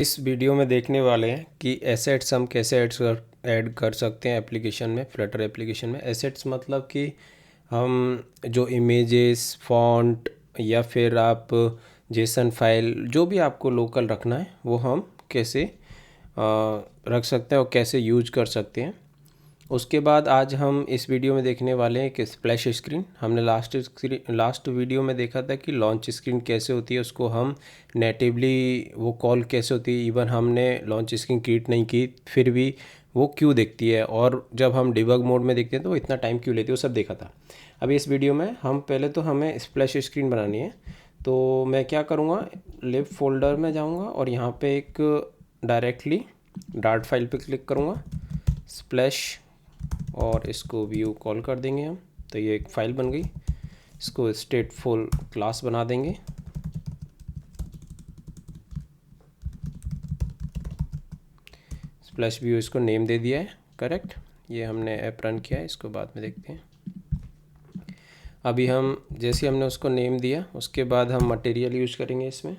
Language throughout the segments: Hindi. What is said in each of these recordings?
इस वीडियो में देखने वाले हैं कि एसेट्स हम कैसे ऐड कर सकते हैं एप्लीकेशन में, फ्लटर एप्लीकेशन में। एसेट्स मतलब कि हम जो इमेजेस, फॉन्ट या फिर आप जेसन फाइल जो भी आपको लोकल रखना है वो हम कैसे रख सकते हैं और कैसे यूज कर सकते हैं। उसके बाद आज हम इस वीडियो में देखने वाले हैं कि स्प्लैश स्क्रीन। हमने लास्ट वीडियो में देखा था कि लॉन्च स्क्रीन कैसे होती है, उसको हम नेटिवली वो कॉल कैसे होती है। इवन हमने लॉन्च स्क्रीन क्रिएट नहीं की फिर भी वो क्यों दिखती है, और जब हम डिबग मोड में देखते हैं तो वो इतना टाइम क्यों लेती है, वो सब देखा था। अभी इस वीडियो में हम पहले तो हमें स्प्लैश स्क्रीन बनानी है। तो मैं क्या करूँगा, लिव फोल्डर में जाऊँगा और यहाँ पे एक डायरेक्टली डार्ट फाइल पे क्लिक करूँगा, स्प्लैश, और इसको व्यू कॉल कर देंगे हम। तो ये एक फ़ाइल बन गई। इसको स्टेटफुल क्लास बना देंगे। स्प्लैश व्यू इसको नेम दे दिया है, करेक्ट। ये हमने ऐप रन किया है, इसको बाद में देखते हैं। अभी हम जैसे हमने उसको नेम दिया उसके बाद हम मटेरियल यूज करेंगे इसमें।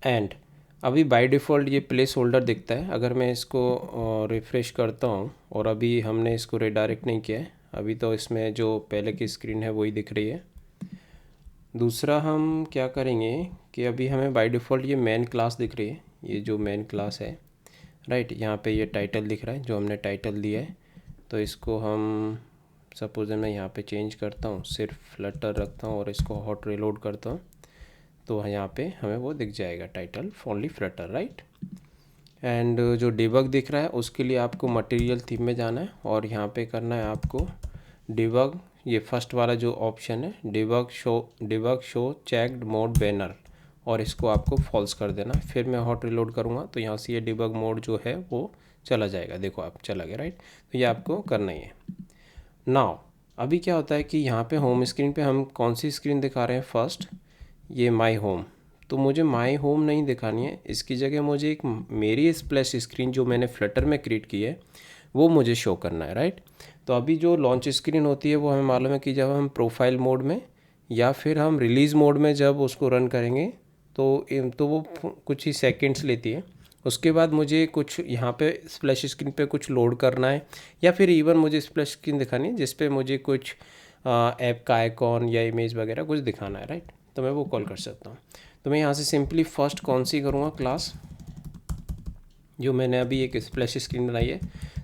एंड अभी बाय डिफ़ॉल्ट ये प्लेस होल्डर दिखता है। अगर मैं इसको रिफ़्रेश करता हूँ, और अभी हमने इसको रिडायरेक्ट नहीं किया है, अभी तो इसमें जो पहले की स्क्रीन है वही दिख रही है। दूसरा हम क्या करेंगे कि अभी हमें बाय डिफ़ॉल्ट ये मेन क्लास दिख रही है, ये जो मेन क्लास है, राइट। यहाँ पे ये टाइटल दिख रहा है जो हमने टाइटल दिया है। तो इसको हम सपोज मैं यहाँ पे चेंज करता हूँ, सिर्फ फ्लटर रखता हूँ और इसको हॉट रीलोड करता हूँ, तो यहाँ पे हमें वो दिख जाएगा, title only Flutter, right. And जो डिबग दिख रहा है उसके लिए आपको मटेरियल थीम में जाना है और यहाँ पे करना है आपको डिबग, ये फर्स्ट वाला जो ऑप्शन है, debug show checked mode banner, और इसको आपको फॉल्स कर देना। फिर मैं हॉट रिलोड करूँगा तो यहाँ से ये डिबग मोड जो है वो चला जाएगा। देखो आप चला गया, राइट। तो ये आपको करना ही है। नाउ अभी क्या होता है कि यहाँ पे होम स्क्रीन पे हम कौन सी स्क्रीन दिखा रहे हैं, फर्स्ट ये माई होम। तो मुझे माई होम नहीं दिखानी है, इसकी जगह मुझे एक मेरी स्प्लैश स्क्रीन जो मैंने फ्लटर में क्रिएट की है वो मुझे शो करना है, राइट। तो अभी जो लॉन्च स्क्रीन होती है वो हमें मालूम है कि जब हम प्रोफाइल मोड में या फिर हम रिलीज़ मोड में जब उसको रन करेंगे तो वो कुछ ही सेकंड्स लेती है। उसके बाद मुझे कुछ यहाँ पे स्प्लैश स्क्रीन पे कुछ लोड करना है, या फिर इवन मुझे स्प्लैश स्क्रीन दिखानी है जिस पे मुझे कुछ ऐप का आइकॉन या इमेज वगैरह कुछ दिखाना है, राइट। तो मैं वो कॉल कर सकता हूँ। तो मैं यहाँ से सिंपली फर्स्ट कौन सी करूँगा, क्लास जो मैंने अभी एक स्प्लैश स्क्रीन बनाई है।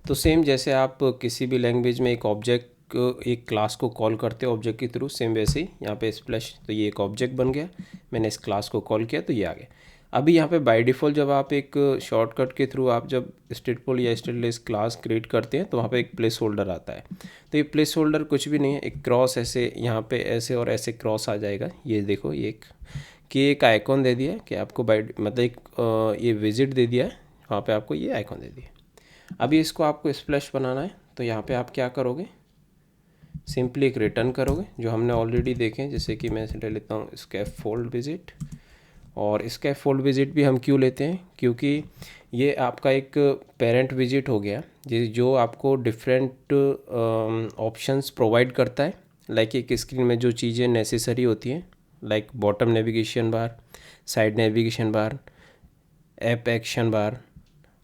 तो सेम जैसे आप किसी भी लैंग्वेज में एक ऑब्जेक्ट एक क्लास को कॉल करते हो ऑब्जेक्ट के थ्रू, सेम वैसे ही यहाँ पे स्प्लैश, तो ये एक ऑब्जेक्ट बन गया, मैंने इस क्लास को कॉल किया तो ये आ गया। अभी यहाँ पे बाय डिफ़ॉल्ट जब आप एक शॉर्टकट के थ्रू आप जब स्टेटफुल या स्टेटलेस क्लास क्रिएट करते हैं तो वहाँ पे एक प्लेस होल्डर आता है। तो ये प्लेस होल्डर कुछ भी नहीं है, एक क्रॉस ऐसे यहाँ पे ऐसे और ऐसे क्रॉस आ जाएगा। ये देखो ये एक आइकॉन दे दिया है कि आपको बाय मतलब एक ये विजिट दे दिया है, वहाँ पे आपको ये आइकॉन दे दिया। अभी इसको आपको स्प्लैश बनाना है तो यहाँ पे आप क्या करोगे, सिंपली एक रिटर्न करोगे जो हमने ऑलरेडी देखे। जैसे कि मैं ले लेता हूँ स्कैफोल्ड विजिट, और स्कैफोल्ड विजिट भी हम क्यों लेते हैं, क्योंकि ये आपका एक पेरेंट विजिट हो गया जो आपको डिफरेंट ऑप्शंस प्रोवाइड करता है। लाइक एक स्क्रीन में जो चीज़ें नेसेसरी होती हैं, like bottom navigation bar, side navigation bar, app action bar,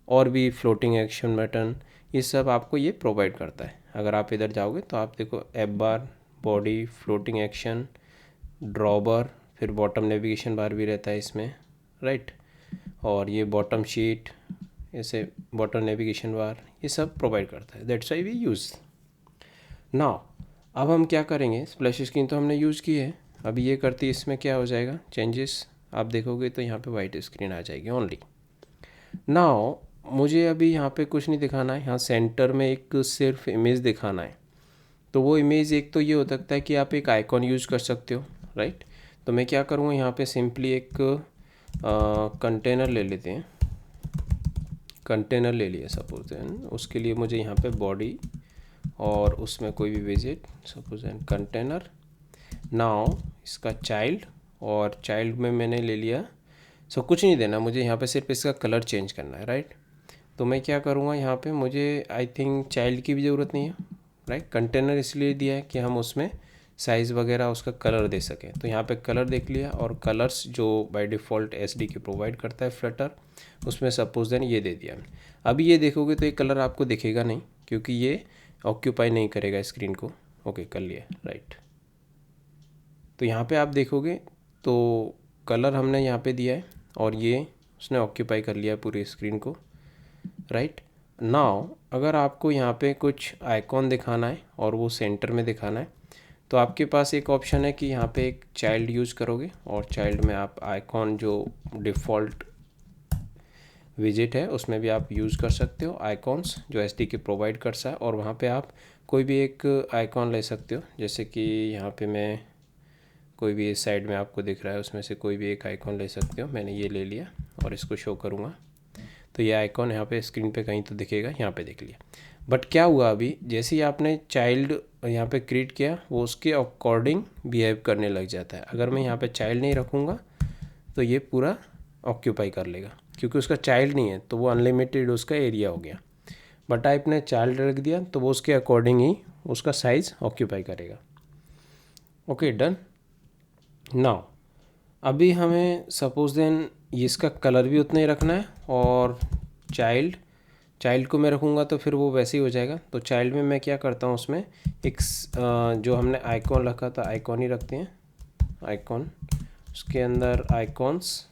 और भी फ्लोटिंग एक्शन बटन, ये सब आपको ये प्रोवाइड करता है। अगर आप इधर जाओगे तो आप देखो ऐप बार, बॉडी, फ्लोटिंग एक्शन, ड्रॉबर, फिर बॉटम नेविगेशन बार भी रहता है इसमें, राइट। और ये बॉटम शीट, ऐसे बॉटम नेविगेशन बार, ये सब प्रोवाइड करता है। That's why we use. Now अब हम क्या करेंगे, स्प्लैश स्क्रीन तो हमने यूज़ की है, अभी ये करती है इसमें क्या हो जाएगा चेंजेस, आप देखोगे तो यहाँ पे वाइट स्क्रीन आ जाएगी ओनली। नाउ मुझे अभी यहाँ पे कुछ नहीं दिखाना है, यहाँ सेंटर में एक सिर्फ इमेज दिखाना है। तो वो इमेज एक तो ये हो सकता है कि आप एक आइकॉन यूज़ कर सकते हो, राइट। तो मैं क्या करूँगा, यहाँ पे सिंपली एक कंटेनर ले लेते हैं, कंटेनर ले लिया सपोज एन। उसके लिए मुझे यहाँ पे बॉडी और उसमें कोई भी विजिट, सपोज एन कंटेनर। नाउ इसका चाइल्ड, और चाइल्ड में मैंने ले लिया, सो कुछ नहीं देना मुझे, यहाँ पे सिर्फ इसका कलर चेंज करना है, राइट। तो मैं क्या करूँगा, यहाँ पे मुझे आई थिंक चाइल्ड की भी ज़रूरत नहीं है, राइट। कंटेनर इसलिए दिया है कि हम उसमें साइज़ वगैरह उसका कलर दे सकें। तो यहाँ पे कलर देख लिया, और कलर्स जो बाय डिफ़ॉल्ट SDK प्रोवाइड करता है फ्लटर, उसमें सपोज देन ये दे दिया। अभी ये देखोगे तो ये कलर आपको दिखेगा नहीं, क्योंकि ये ऑक्यूपाई नहीं करेगा स्क्रीन को। ओके, कर लिया, राइट। तो यहाँ पे आप देखोगे तो कलर हमने यहाँ पे दिया है, और ये उसने ऑक्यूपाई कर लिया पूरी स्क्रीन को, राइट। नाउ अगर आपको यहाँ पे कुछ आइकॉन दिखाना है और वो सेंटर में दिखाना है, तो आपके पास एक ऑप्शन है कि यहाँ पे एक चाइल्ड यूज़ करोगे, और चाइल्ड में आप आइकॉन जो डिफ़ॉल्ट विजिट है उसमें भी आप यूज़ कर सकते हो आइकॉन्स जो SDK प्रोवाइड करता है, और वहाँ पे आप कोई भी एक आइकॉन ले सकते हो। जैसे कि यहाँ पे मैं कोई भी इस साइड में आपको दिख रहा है उसमें से कोई भी एक आइकॉन ले सकते हो। मैंने ये ले लिया और इसको शो करूँगा, तो ये आइकॉन यहाँ पे स्क्रीन पे कहीं तो दिखेगा, यहाँ पे देख लिया। बट क्या हुआ, अभी जैसे ही आपने चाइल्ड यहाँ पे क्रिएट किया, वो उसके अकॉर्डिंग बिहेव करने लग जाता है। अगर मैं यहाँ पे चाइल्ड नहीं रखूँगा तो ये पूरा ऑक्यूपाई कर लेगा, क्योंकि उसका चाइल्ड नहीं है तो वो अनलिमिटेड उसका एरिया हो गया। बट आपने चाइल्ड रख दिया तो वो उसके अकॉर्डिंग ही उसका साइज़ ऑक्यूपाई करेगा। Okay, done. नाउ अभी हमें सपोज देन इसका कलर भी उतना ही रखना है, और चाइल्ड को मैं रखूँगा तो फिर वो वैसे ही हो जाएगा। तो चाइल्ड में मैं क्या करता हूँ, उसमें एक जो हमने आइकॉन रखा था, आइकॉन ही रखते हैं, आइकॉन, उसके अंदर आइकॉन्स,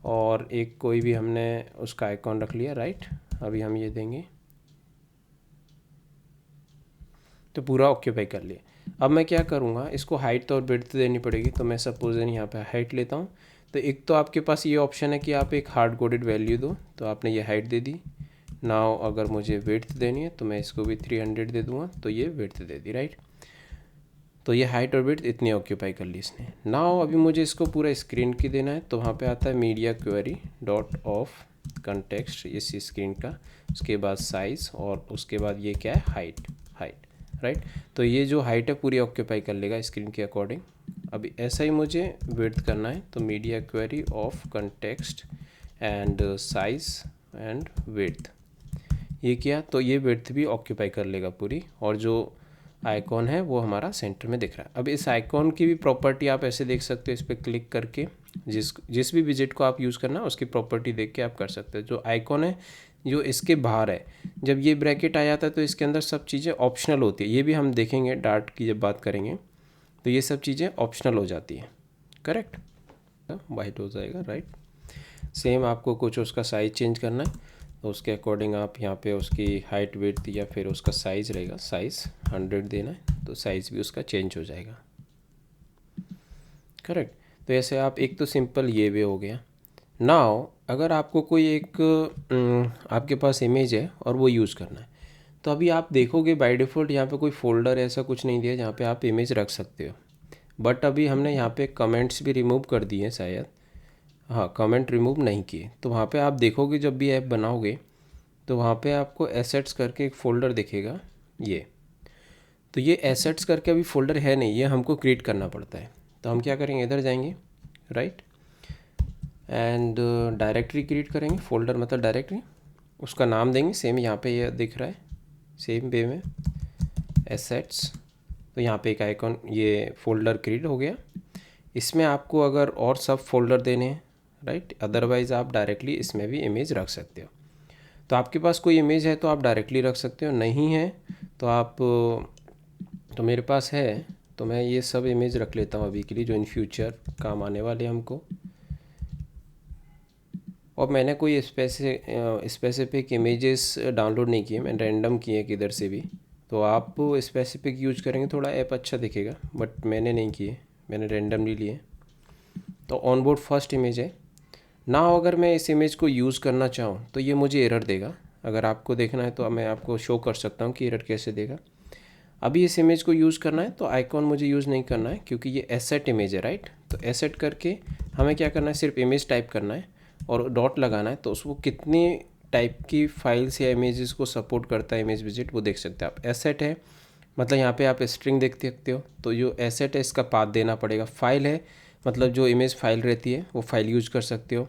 और एक कोई भी हमने उसका आइकॉन रख लिया, राइट। अभी हम ये देंगे तो पूरा ऑक्यूपाई कर लिया। अब मैं क्या करूँगा, इसको हाइट और विड्थ देनी पड़ेगी। तो मैं सपोज यहाँ पे हाइट लेता हूँ। तो एक तो आपके पास ये ऑप्शन है कि आप एक हार्ड कोडेड वैल्यू दो, तो आपने ये हाइट दे दी। नाउ अगर मुझे विड्थ देनी है तो मैं इसको भी 300 दे दूँगा, तो ये विड्थ दे दी, राइट। तो ये हाइट और विड्थ इतनी ऑक्यूपाई कर ली इसने। नाउ अभी मुझे इसको पूरा स्क्रीन की देना है, तो वहाँ पे आता है media query dot of context इस स्क्रीन का, उसके बाद साइज़, और उसके बाद ये क्या है, हाइट, राइट। तो ये जो हाइट है पूरी ऑक्यूपाई कर लेगा स्क्रीन के अकॉर्डिंग। अभी ऐसा ही मुझे विड्थ करना है, तो media query of context and size and width, ये किया तो ये विड्थ भी ऑक्यूपाई कर लेगा पूरी, और जो आइकॉन है वो हमारा सेंटर में दिख रहा है। अब इस आइकॉन की भी प्रॉपर्टी आप ऐसे देख सकते हो, इस पर क्लिक करके जिस भी विजिट को आप यूज़ करना है उसकी प्रॉपर्टी देख के आप कर सकते हो। जो आइकॉन है जो इसके बाहर है, जब ये ब्रैकेट आ जाता है तो इसके अंदर सब चीज़ें ऑप्शनल होती है। ये भी हम देखेंगे डार्ट की जब बात करेंगे, तो ये सब चीज़ें ऑप्शनल हो जाती हैं, करेक्ट, वाइट हो जाएगा, राइट। सेम आपको कुछ उसका साइज़ चेंज करना है, तो उसके अकॉर्डिंग आप यहाँ पे उसकी हाइट विड्थ या फिर उसका साइज़ रहेगा, साइज़ 100 देना है तो साइज़ भी उसका चेंज हो जाएगा, करेक्ट। तो ऐसे आप एक तो सिंपल ये वे हो गया। नाउ अगर आपको कोई एक आपके पास इमेज है और वो यूज़ करना है, तो अभी आप देखोगे बाय डिफ़ॉल्ट यहाँ पे कोई फ़ोल्डर ऐसा कुछ नहीं दिया जहाँ पे आप इमेज रख सकते हो। बट अभी हमने यहाँ पे कमेंट्स भी रिमूव कर दिए हैं शायद, हाँ, कमेंट रिमूव नहीं किए। तो वहाँ पे आप देखोगे जब भी ऐप बनाओगे तो वहाँ पे आपको एसेट्स करके एक फ़ोल्डर दिखेगा, ये तो ये एसेट्स करके अभी फ़ोल्डर है नहीं, ये हमको क्रिएट करना पड़ता है। तो हम क्या करेंगे, इधर जाएंगे, राइट, एंड डायरेक्टरी क्रिएट करेंगे, फ़ोल्डर मतलब डायरेक्टरी, उसका नाम देंगे सेम यहाँ पे ये दिख रहा है सेम वे में एसेट्स। तो यहाँ पे एक आइकॉन, ये फ़ोल्डर क्रिएट हो गया। इसमें आपको अगर और सब फोल्डर देने हैं, राइट, अदरवाइज़ आप डायरेक्टली इसमें भी इमेज रख सकते हो। तो आपके पास कोई इमेज है तो आप डायरेक्टली रख सकते हो, नहीं है तो आप, तो मेरे पास है तो मैं ये सब इमेज रख लेता हूँ अभी के लिए, जो इन फ्यूचर काम आने वाले हमको। और मैंने कोई स्पेसिफिक इमेजेस डाउनलोड नहीं किए, मैंने रैंडम किए किधर से भी। तो आप स्पेसिफिक यूज करेंगे थोड़ा ऐप अच्छा दिखेगा, बट मैंने नहीं किए, मैंने रैंडमली लिए। तो ऑन बोर्ड फर्स्ट इमेज है ना। अगर मैं इस इमेज को यूज़ करना चाहूँ तो ये मुझे एरर देगा। अगर आपको देखना है तो मैं आपको शो कर सकता हूँ कि एरर कैसे देगा। अभी इस इमेज को यूज़ करना है तो आइकॉन मुझे यूज़ नहीं करना है, क्योंकि ये एसेट इमेज है, राइट। तो एसेट करके हमें क्या करना है, सिर्फ इमेज टाइप करना है और डॉट लगाना है। तो उसको कितनी टाइप की फाइल्स या इमेजेस को सपोर्ट करता है इमेज विजिट, वो देख सकते हैं आप। एसेट है मतलब यहाँ पे आप स्ट्रिंग देख सकते हो, तो जो एसेट है इसका पाथ देना पड़ेगा। फाइल है मतलब जो इमेज फाइल रहती है वो फाइल यूज़ कर सकते हो।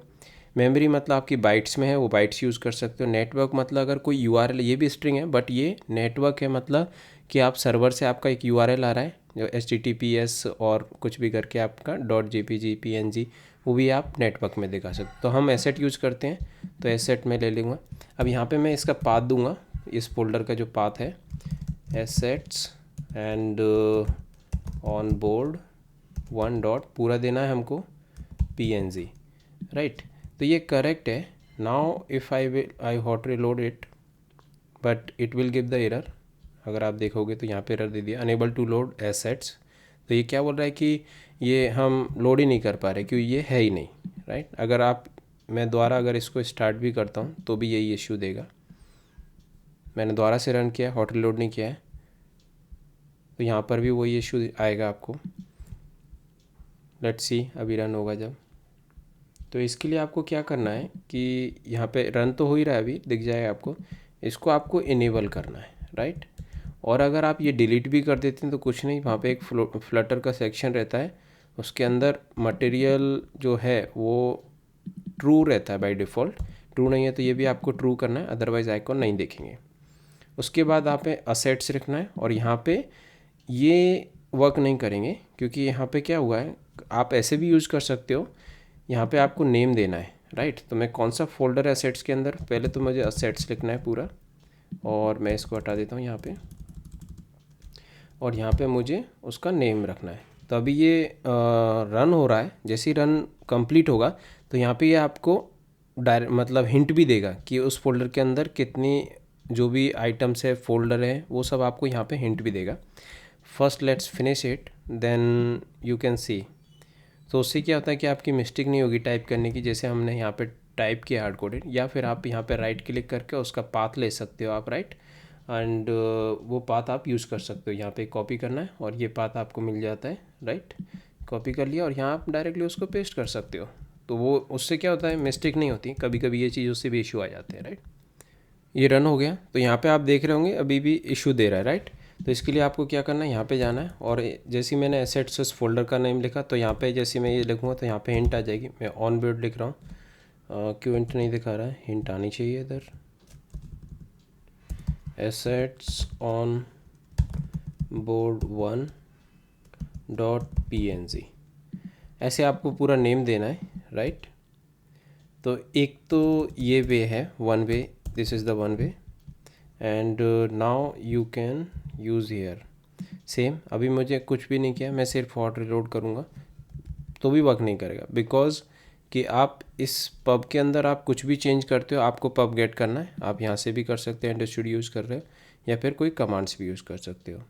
मेमोरी मतलब आपकी बाइट्स में है, वो बाइट्स यूज़ कर सकते हो। नेटवर्क मतलब अगर कोई URL, ये भी स्ट्रिंग है बट ये नेटवर्क है, मतलब कि आप सर्वर से आपका एक URL आ रहा है जो HTTPS और कुछ भी करके आपका .jpg PNG वो भी आप नेटवर्क में दिखा सकते। तो हम एसेट यूज़ करते हैं, तो एसेट में ले लूँगा। अब यहाँ पे मैं इसका पाथ दूंगा, इस फोल्डर का जो पाथ है assets and on board 1 dot पूरा देना है हमको PNG, राइट। तो ये करेक्ट है। Now if I hot reload it but it will give the error. अगर आप देखोगे तो यहाँ पे एरर दे दिया, अनेबल टू लोड एसेट्स। तो ये क्या बोल रहा है कि ये हम लोड ही नहीं कर पा रहे क्योंकि ये है ही नहीं, राइट। अगर मैं दोबारा अगर इसको स्टार्ट भी करता हूँ तो भी यही इश्यू देगा। मैंने दोबारा से रन किया, हॉट रिलोड नहीं किया है, तो यहाँ पर भी वही इश्यू आएगा आपको। लेट्स सी अभी रन होगा जब। तो इसके लिए आपको क्या करना है कि यहाँ पे रन तो हो ही रहा है, अभी दिख जाएगा आपको, इसको आपको इनेबल करना है, राइट। और अगर आप ये डिलीट भी कर देते हैं तो कुछ नहीं, वहाँ पे एक फ्लटर का सेक्शन रहता है, उसके अंदर मटेरियल जो है वो ट्रू रहता है बाय डिफ़ॉल्ट। ट्रू नहीं है तो ये भी आपको ट्रू करना है, अदरवाइज़ आइकॉन नहीं देखेंगे। उसके बाद आप असेट्स रखना है, और यहाँ पे ये वर्क नहीं करेंगे क्योंकि यहाँ पे क्या हुआ है, आप ऐसे भी यूज़ कर सकते हो। यहाँ पे आपको नेम देना है, राइट। तो मैं कौन सा फोल्डर एसेट्स के अंदर, पहले तो मुझे असेट्स लिखना है पूरा, और मैं इसको हटा देता हूँ यहाँ पे, और यहाँ पे मुझे उसका नेम रखना है। तो अभी ये रन हो रहा है, जैसे ही रन कंप्लीट होगा तो यहाँ पे ये आपको डायरेक्ट मतलब हिंट भी देगा कि उस फोल्डर के अंदर कितनी जो भी आइटम्स है, फोल्डर है, वो सब आपको यहाँ पे हिंट भी देगा। First let's finish it then you can see. तो उससे क्या होता है कि आपकी मिस्टेक नहीं होगी टाइप करने की, जैसे हमने यहाँ पे टाइप किया हार्ड कोडेड। या फिर आप यहाँ पे राइट क्लिक करके उसका पाथ ले सकते हो आप, राइट, एंड वो पाथ आप यूज़ कर सकते हो। यहाँ पे कॉपी करना है और ये पाथ आपको मिल जाता है, राइट। कॉपी कर लिया और यहाँ आप डायरेक्टली उसको पेस्ट कर सकते हो। तो वो उससे क्या होता है, मिस्टेक नहीं होती। कभी कभी ये चीज़ उससे भी इशू आ जाते हैं, राइट। ये रन हो गया, तो यहाँ पे आप देख रहे होंगे अभी भी इशू दे रहा है, राइट। तो इसके लिए आपको क्या करना है, यहाँ पे जाना है, और जैसे ही मैंने एसेट्स फोल्डर का नेम लिखा तो यहाँ पे जैसे मैं ये लिखूँगा तो यहाँ पे हिंट आ जाएगी। मैं ऑन बोर्ड लिख रहा हूँ, क्यों हिंट नहीं दिखा रहा है, हिंट आनी चाहिए इधर। Assets on board 1 dot PNG, ऐसे आपको पूरा नेम देना है, राइट। तो एक तो ये वे है, one way, this is the one way, and now you can use here. Same, अभी मुझे कुछ भी नहीं किया, मैं सिर्फ हॉट रिलोड करूँगा तो भी वर्क नहीं करेगा, बिकॉज कि आप इस पब के अंदर आप कुछ भी चेंज करते हो, आपको पब गेट करना है। आप यहाँ से भी कर सकते हैं, इंडस्ट्री यूज़ कर रहे हो, या फिर कोई कमांड्स भी यूज़ कर सकते हो,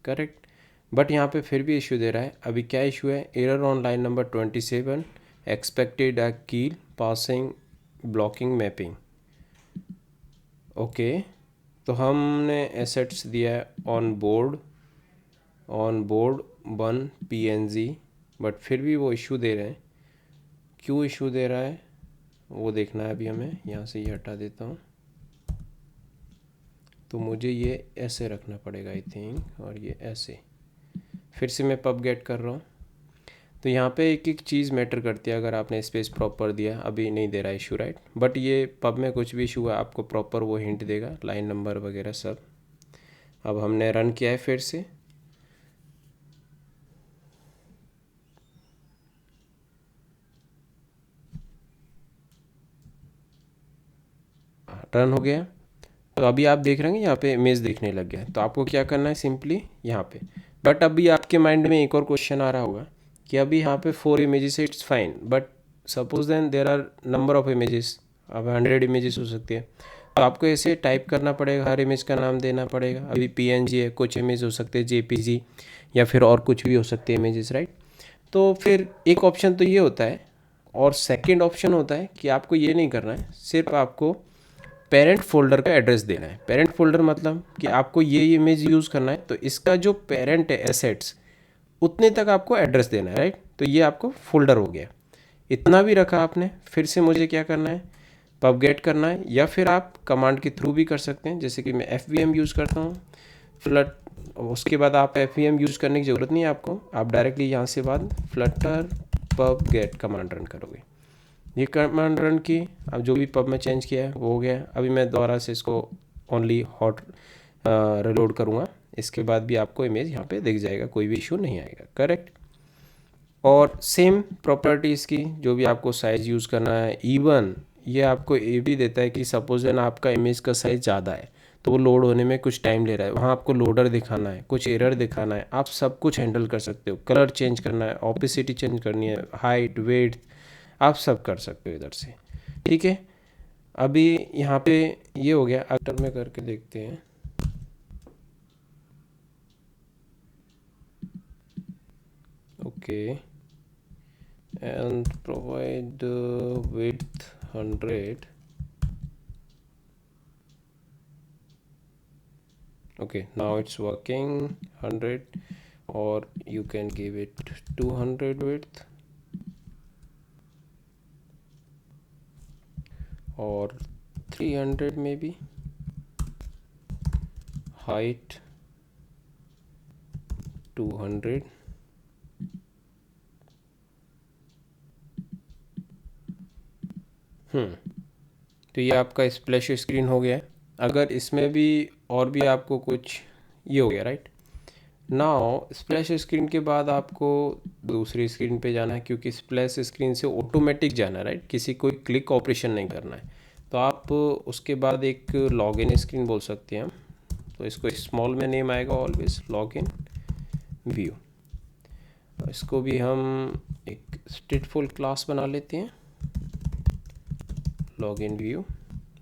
करेक्ट। बट यहाँ पे फिर भी इशू दे रहा है। अभी क्या इशू है, error on line number 27, expected a कील पासिंग ब्लॉकिंग मैपिंग। ओके, तो हमने एसेट्स दिया है ऑन बोर्ड 1 PNG, बट फिर भी वो इशू दे रहे हैं। क्यों इशू दे रहा है वो देखना है अभी हमें। यहाँ से ये हटा देता हूँ, तो मुझे ये ऐसे रखना पड़ेगा आई थिंक, और ये ऐसे। फिर से मैं पब गेट कर रहा हूँ, तो यहाँ पे एक एक चीज़ मैटर करती है। अगर आपने स्पेस प्रॉपर दिया, अभी नहीं दे रहा इशू, राइट। बट ये पब में कुछ भी इशू है आपको प्रॉपर वो हिंट देगा, लाइन नंबर वगैरह सब। अब हमने रन किया है फिर से, रन हो गया। तो अभी आप देख रहे हैं यहाँ पे इमेज दिखने लग गया है। तो आपको क्या करना है, सिंपली यहाँ पे। बट अभी आपके माइंड में एक और क्वेश्चन आ रहा होगा कि अभी यहाँ पे 4 इमेजेस है, it's fine, but suppose then there are number of images, अब 100 इमेजेस हो सकती है। तो आपको ऐसे टाइप करना पड़ेगा, हर इमेज का नाम देना पड़ेगा। अभी PNG है, कुछ इमेज हो सकते हैं JPG, या फिर और कुछ भी हो सकते हैं इमेजेस, राइट। तो फिर एक ऑप्शन तो ये होता है, और सेकेंड ऑप्शन होता है कि आपको ये नहीं करना है, सिर्फ आपको पेरेंट फोल्डर का एड्रेस देना है। पेरेंट फोल्डर मतलब कि आपको ये इमेज यूज़ करना है, तो इसका जो पेरेंट है एसेट्स, उतने तक आपको एड्रेस देना है, राइट। तो ये आपको फोल्डर हो गया। इतना भी रखा आपने, फिर से मुझे क्या करना है, पब गेट करना है, या फिर आप कमांड के थ्रू भी कर सकते हैं। जैसे कि मैं FVM यूज़ करता हूँ, फ्लट, उसके बाद आप FVM यूज़ करने की ज़रूरत नहीं है आपको, आप डायरेक्टली यहाँ से बाद Flutter pub get command run करोगे। ये कमांड रन की, अब जो भी पब में चेंज किया है वो हो गया। अभी मैं दोबारा से इसको ओनली हॉट रिलोड करूँगा, इसके बाद भी आपको इमेज यहाँ पे दिख जाएगा, कोई भी इशू नहीं आएगा। करेक्ट। और सेम प्रॉपर्टीज़ की जो भी आपको साइज़ यूज़ करना है, इवन ये आपको ये भी देता है कि सपोज है ना आपका इमेज का साइज़ ज़्यादा है तो वो लोड होने में कुछ टाइम ले रहा है, वहाँ आपको लोडर दिखाना है, कुछ एरर दिखाना है, आप सब कुछ हैंडल कर सकते हो। कलर चेंज करना है, ऑपेसिटी चेंज करनी है, हाइट वेट आप सब कर सकते हो इधर से। ठीक है, अभी यहाँ पे ये हो गया। अगर में करके देखते हैं, okay, and provide width 100. Okay, now it's working 100, or you can give it 200 width or 300 maybe, height 200. तो ये आपका स्प्लैश स्क्रीन हो गया है। अगर इसमें भी और भी आपको कुछ, ये हो गया राइट। नाउ स्प्लैश स्क्रीन के बाद आपको दूसरी स्क्रीन पे जाना है, क्योंकि स्प्लैश स्क्रीन से ऑटोमेटिक जाना है राइट, किसी कोई क्लिक ऑपरेशन नहीं करना है। तो आप उसके बाद एक लॉगिन स्क्रीन बोल सकते हैं हम, तो इसको स्मॉल में नेम आएगा ऑलवेज, लॉगिन व्यू। इसको भी हम एक स्टेटफुल क्लास बना लेते हैं, लॉगिन व्यू।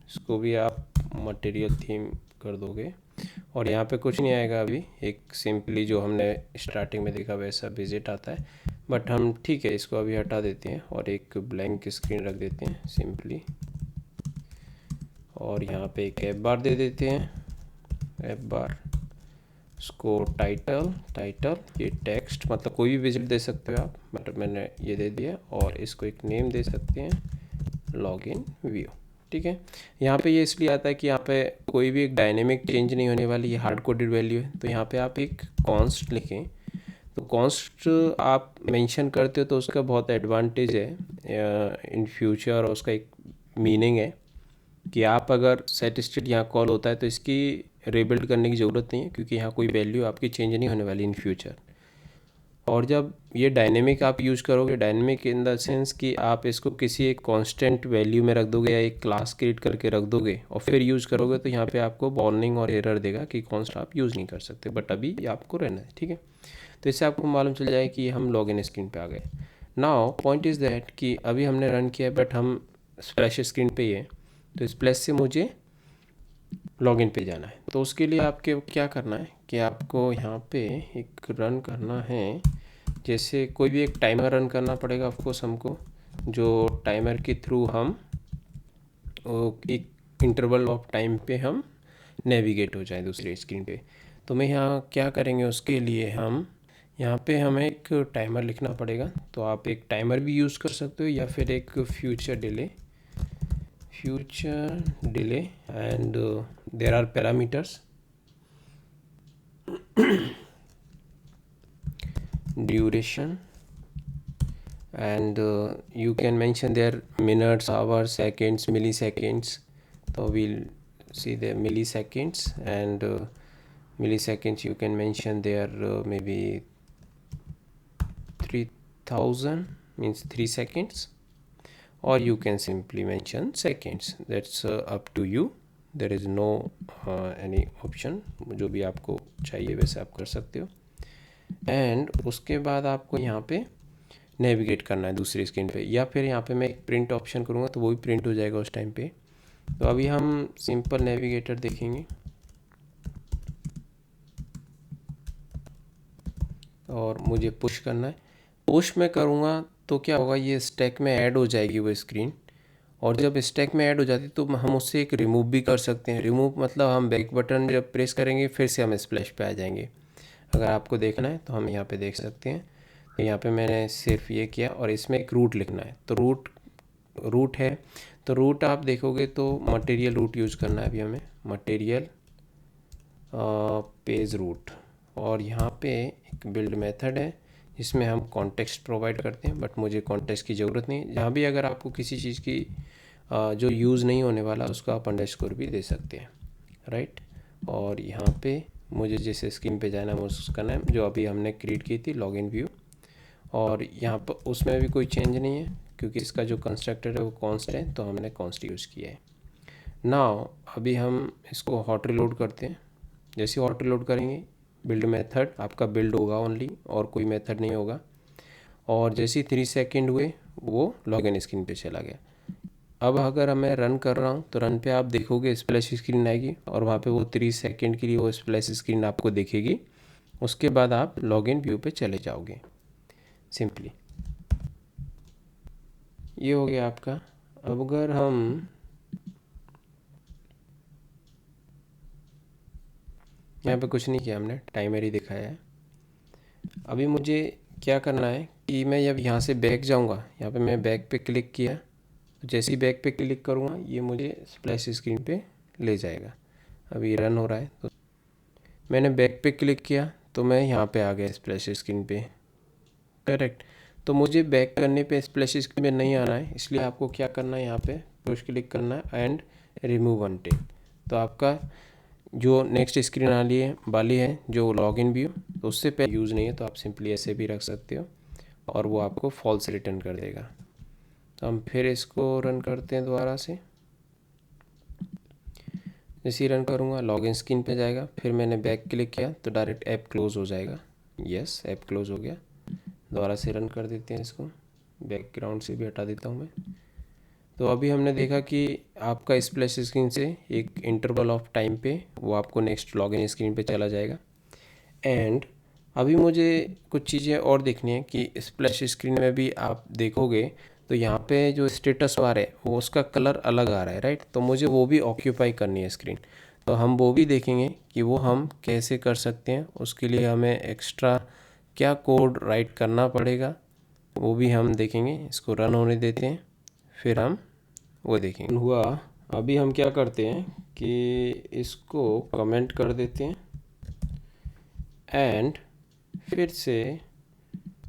इसको भी आप मटेरियल थीम कर दोगे, और यहाँ पे कुछ नहीं आएगा अभी, एक सिंपली जो हमने स्टार्टिंग में देखा वैसा विजिट आता है। बट हम ठीक है इसको अभी हटा देते हैं और एक ब्लैंक स्क्रीन रख देते हैं सिंपली, और यहाँ पे एक ऐप बार दे देते हैं, ऐप बार। उसको टाइटल ये टेक्स्ट, मतलब कोई भी विजिट दे सकते हो आप, मतलब मैंने ये दे दिया, और इसको एक नेम दे सकते हैं, लॉगिन व्यू। ठीक है, यहाँ पे ये इसलिए आता है कि यहाँ पे कोई भी एक डायनेमिक चेंज नहीं होने वाली, ये हार्ड कोडेड वैल्यू है। तो यहाँ पे आप एक कॉन्स्ट लिखें, तो कॉन्स्ट आप मेंशन करते हो तो उसका बहुत एडवांटेज है इन फ्यूचर, और उसका एक मीनिंग है कि आप अगर सेट स्टेट यहाँ कॉल होता है तो इसकी रीबिल्ड करने की ज़रूरत नहीं है, क्योंकि यहाँ कोई वैल्यू आपकी चेंज नहीं होने वाली इन फ्यूचर। और जब ये डायनेमिक आप यूज़ करोगे, डायनेमिक इन द सेंस कि आप इसको किसी एक कांस्टेंट वैल्यू में रख दोगे या एक क्लास क्रिएट करके रख दोगे और फिर यूज़ करोगे, तो यहाँ पे आपको वार्निंग और एरर देगा कि कॉन्स्ट आप यूज़ नहीं कर सकते, बट अभी ये आपको रहना है। ठीक है, तो इससे आपको मालूम चल जाए कि हम लॉगिन स्क्रीन पे आ गए। नाउ पॉइंट इज़ दैट कि अभी हमने रन किया बट हम स्प्लैश स्क्रीन पे ही है, तो स्प्लैश से मुझे लॉगिन पे जाना है। तो उसके लिए आपके क्या करना है कि आपको यहाँ पे एक रन करना है, जैसे कोई भी एक टाइमर रन करना पड़ेगा ऑफकोर्स हमको, जो टाइमर के थ्रू हम एक इंटरवल ऑफ टाइम पे हम नेविगेट हो जाए दूसरी स्क्रीन पे। तो मैं यहाँ क्या करेंगे, उसके लिए हम यहाँ पे हमें एक टाइमर लिखना पड़ेगा। तो आप एक टाइमर भी यूज़ कर सकते हो या फिर एक future delay and there are parameters, duration, and you can mention their minutes, hours, seconds, milliseconds. So we'll see the milliseconds, and milliseconds you can mention their maybe 3000 means 3 seconds, or you can simply mention seconds. That's up to you. There is no any option, जो भी आपको चाहिए वैसे आप कर सकते हो। एंड उसके बाद आपको यहाँ पे नेविगेट करना है दूसरी स्क्रीन पे, या फिर यहाँ पे मैं एक प्रिंट ऑप्शन करूँगा तो वो भी प्रिंट हो जाएगा उस टाइम पे। तो अभी हम सिंपल नेविगेटर देखेंगे, और मुझे पुश करना है। पुश में करूँगा तो क्या होगा, ये स्टैक में ऐड हो जाएगी वो स्क्रीन, और जब स्टैक में ऐड हो जाती तो हम उससे एक रिमूव भी कर सकते हैं। रिमूव मतलब हम बैक बटन जब प्रेस करेंगे फिर से हम स्प्लैश पे आ जाएंगे। अगर आपको देखना है तो हम यहाँ पे देख सकते हैं। तो यहाँ पे मैंने सिर्फ ये किया, और इसमें एक रूट लिखना है। तो रूट है, तो रूट आप देखोगे तो मटेरियल रूट यूज़ करना है अभी हमें, मटेरियल पेज रूट। और यहाँ पे एक बिल्ड मेथड है जिसमें हम कॉन्टेक्स्ट प्रोवाइड करते हैं, बट मुझे कॉन्टेक्स्ट की ज़रूरत नहीं। जहाँ भी अगर आपको किसी चीज़ की जो यूज़ नहीं होने वाला उसका आप अंडरस्कोर भी दे सकते हैं, राइट। और यहाँ पे मुझे जिस स्क्रीन पे जाना है उसका नाम जो अभी हमने क्रिएट की थी लॉगिन व्यू, और यहाँ पर उसमें भी कोई चेंज नहीं है क्योंकि इसका जो कंस्ट्रक्टर है वो कॉन्स्ट है, तो हमने कॉन्स्ट यूज़ किया है। नाउ अभी हम इसको हॉट रिलोड करते हैं। जैसे हॉट रिलोड करेंगे बिल्ड मेथड आपका बिल्ड होगा ओनली, और कोई मेथड नहीं होगा। और जैसे ही 3 सेकेंड हुए वो लॉगिन स्क्रीन पे चला गया। अब अगर मैं रन कर रहा हूँ तो रन पे आप देखोगे स्प्लैश स्क्रीन आएगी और वहाँ पे वो 3 सेकेंड के लिए वो स्प्लैश स्क्रीन आपको दिखेगी। उसके बाद आप लॉगिन व्यू पे चले जाओगे सिंपली। ये हो गया आपका। अब अगर हम यहाँ पे कुछ नहीं किया, हमने टाइमर ही दिखाया है। अभी मुझे क्या करना है कि मैं जब यहाँ से बैक जाऊँगा, यहाँ पे मैं बैक पे क्लिक किया तो जैसे ही बैक पे क्लिक करूँगा ये मुझे स्प्लैश स्क्रीन पे ले जाएगा। अभी रन हो रहा है तो मैंने बैक पे क्लिक किया तो मैं यहाँ पे आ गया स्प्लैश स्क्रीन पे, करेक्ट। तो मुझे बैक करने पे स्प्लैश स्क्रीन पे नहीं आना है, इसलिए आपको क्या करना है, यहाँ पे पुश क्लिक करना है एंड रिमूव अनटिल। तो आपका जो नेक्स्ट स्क्रीन वाली है जो लॉगिन व्यू, तो उससे पहले यूज़ नहीं है तो आप सिंपली ऐसे भी रख सकते हो और वो आपको फॉल्स रिटर्न कर देगा। तो हम फिर इसको रन करते हैं दोबारा से। जैसे ही रन करूँगा लॉगिन स्क्रीन पे जाएगा, फिर मैंने बैक क्लिक किया तो डायरेक्ट ऐप क्लोज हो जाएगा। यस, ऐप क्लोज हो गया। दोबारा से रन कर देते हैं इसको, बैकग्राउंड से भी हटा देता हूँ मैं। तो अभी हमने देखा कि आपका स्प्लैश स्क्रीन से एक इंटरवल ऑफ टाइम पे वो आपको नेक्स्ट लॉगिन स्क्रीन पे चला जाएगा। एंड अभी मुझे कुछ चीज़ें और देखनी है कि स्प्लैश स्क्रीन में भी आप देखोगे तो यहाँ पे जो स्टेटस बार है वो उसका कलर अलग आ रहा है, राइट। तो मुझे वो भी ऑक्यूपाई करनी है स्क्रीन, तो हम वो भी देखेंगे कि वो हम कैसे कर सकते हैं। उसके लिए हमें एक्स्ट्रा क्या कोड राइट करना पड़ेगा वो भी हम देखेंगे। इसको रन होने देते हैं फिर हम वो देखेंगे हुआ। अभी हम क्या करते हैं कि इसको कमेंट कर देते हैं एंड फिर से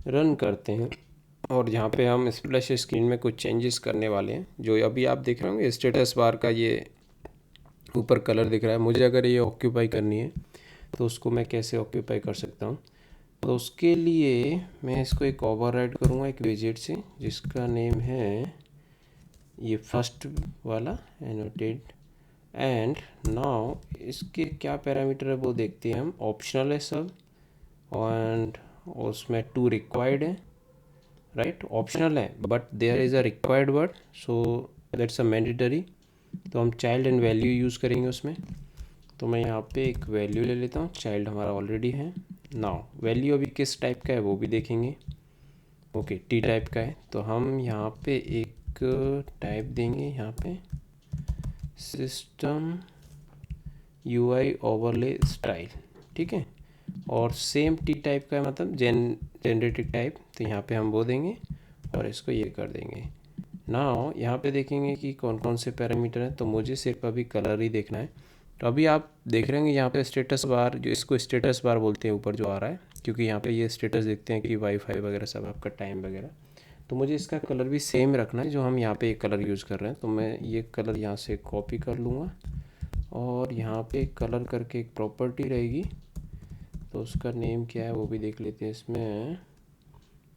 रन करते हैं। और यहाँ पे हम स्प्लैश स्क्रीन में कुछ चेंजेस करने वाले हैं। जो अभी आप देख रहे होंगे स्टेटस बार का ये ऊपर कलर दिख रहा है, मुझे अगर ये ऑक्यूपाई करनी है तो उसको मैं कैसे ऑक्यूपाई कर सकता हूँ। तो उसके लिए मैं इसको एक ओवरराइड करूँगा एक विजेट से जिसका नेम है ये फर्स्ट वाला एनोटेड। एंड नाउ इसके क्या पैरामीटर है वो देखते हैं हम। ऑप्शनल है सब एंड उसमें 2 रिक्वायर्ड है, राइट। ऑप्शनल है but there is a required word, so that's a mandatory. तो हम चाइल्ड एंड वैल्यू यूज़ करेंगे उसमें। तो मैं यहाँ पे एक वैल्यू ले लेता हूँ, चाइल्ड हमारा ऑलरेडी है। नाउ वैल्यू अभी किस टाइप का है वो भी देखेंगे। ओके, टी टाइप का है तो हम यहाँ पे एक टाइप देंगे यहाँ पे सिस्टम यूआई ओवरले स्टाइल, ठीक है। और सेम टी टाइप का है मतलब जनरेटिव टाइप, तो यहाँ पे हम वो देंगे और इसको ये कर देंगे। नाउ यहाँ पे देखेंगे कि कौन कौन से पैरामीटर हैं। तो मुझे सिर्फ अभी कलर ही देखना है। तो अभी आप देख रहे हैं यहाँ पे स्टेटस बार, जो इसको स्टेटस बार बोलते हैं ऊपर जो आ रहा है, क्योंकि यहाँ पे ये स्टेटस देखते हैं कि वाईफाई वगैरह सब आपका टाइम वगैरह। तो मुझे इसका कलर भी सेम रखना है जो हम यहाँ पे एक कलर यूज़ कर रहे हैं। तो मैं ये कलर यहाँ से कॉपी कर लूँगा और यहाँ पे कलर करके एक प्रॉपर्टी रहेगी, तो उसका नेम क्या है वो भी देख लेते हैं। इसमें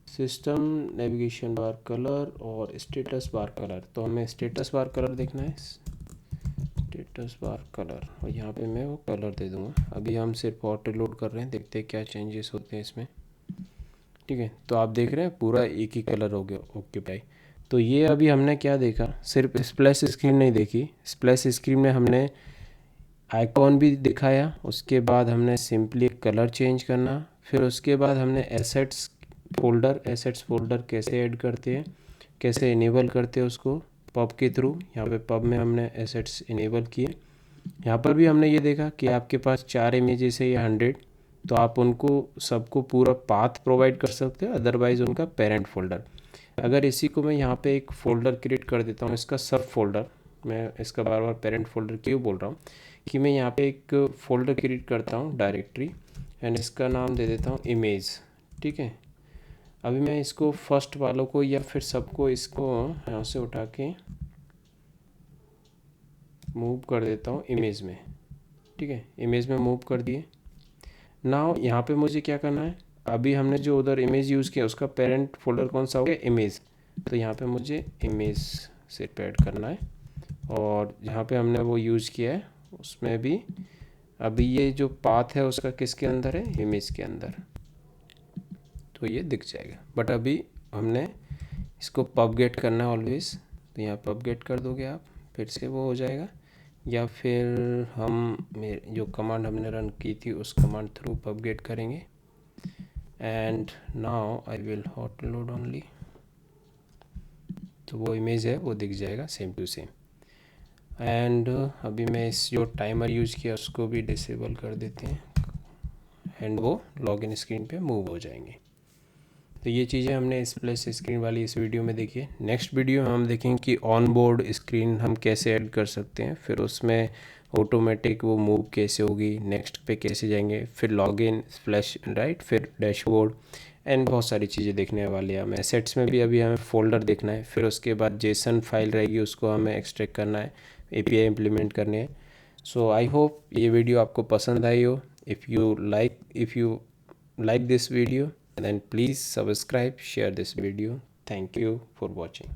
सिस्टम नेविगेशन बार कलर और स्टेटस बार कलर, तो हमें स्टेटस बार कलर देखना है, स्टेटस बार कलर, और यहाँ पे मैं वो कलर दे दूँगा। अभी हम सिर्फ ऑटो लोड कर रहे हैं, देखते हैं क्या चेंजेस होते हैं इसमें, ठीक है। तो आप देख रहे हैं पूरा एक ही कलर हो गया ऑक्यूपाई। तो ये अभी हमने क्या देखा, सिर्फ स्प्लैश स्क्रीन नहीं देखी। स्प्लैश स्क्रीन में हमने आइकॉन भी दिखाया, उसके बाद हमने सिंपली कलर चेंज करना, फिर उसके बाद हमने एसेट्स फोल्डर कैसे ऐड करते हैं, कैसे इनेबल करते हैं उसको पब के थ्रू। यहाँ पे पब में हमने एसेट्स इनेबल किए। यहाँ पर भी हमने ये देखा कि आपके पास 4 इमेजेस है या 100, तो आप उनको सबको पूरा पाथ प्रोवाइड कर सकते हो, अदरवाइज़ उनका पेरेंट फोल्डर। अगर इसी को मैं यहाँ पे एक फ़ोल्डर क्रिएट कर देता हूँ, इसका सब फोल्डर, मैं इसका बार बार पेरेंट फोल्डर क्यों बोल रहा हूँ कि मैं यहाँ पे एक फ़ोल्डर क्रिएट करता हूँ डायरेक्टरी, एंड इसका नाम दे देता हूँ इमेज, ठीक है। अभी मैं इसको फर्स्ट वालों को या फिर सबको इसको यहाँ से उठा के मूव कर देता हूँ इमेज में, ठीक है। इमेज में मूव कर दिए। नाउ यहाँ पे मुझे क्या करना है, अभी हमने जो उधर इमेज यूज़ किया उसका पेरेंट फोल्डर कौन सा हो गया, इमेज। तो यहाँ पे मुझे इमेज से ऐड करना है, और जहाँ पे हमने वो यूज़ किया है उसमें भी अभी ये जो पाथ है उसका किसके अंदर है, इमेज के अंदर। तो ये दिख जाएगा, बट अभी हमने इसको पबगेट करना है ऑलवेज। तो यहाँ पबगेट कर दोगे आप, फिर से वो हो जाएगा। या फिर हम जो कमांड हमने रन की थी उस कमांड थ्रू पबगेट करेंगे। And now I will hot load only, तो वो इमेज है वो दिख जाएगा सेम टू सेम। एंड अभी मैं इस जो टाइमर यूज़ किया उसको भी डिसेबल कर देते हैं, एंड वो लॉगिन स्क्रीन पे मूव हो जाएंगे। तो ये चीज़ें हमने इस प्लस स्क्रीन वाली इस वीडियो में देखी है। नेक्स्ट वीडियो में हम देखेंगे कि ऑन बोर्ड स्क्रीन हम कैसे ऐड कर सकते हैं, फिर उसमें ऑटोमेटिक वो मूव कैसे होगी, नेक्स्ट पे कैसे जाएंगे, फिर लॉगिन फ्लैश राइट, फिर डैशबोर्ड, एंड बहुत सारी चीज़ें देखने वाली हैं हमें। एसेट्स में भी अभी हमें फोल्डर देखना है, फिर उसके बाद जेसन फाइल रहेगी उसको हमें एक्सट्रैक्ट करना है, एपीआई इम्प्लीमेंट करने हैं। सो आई होप ये वीडियो आपको पसंद आई हो। If you like this video, then please subscribe, share this video. Thank you for watching.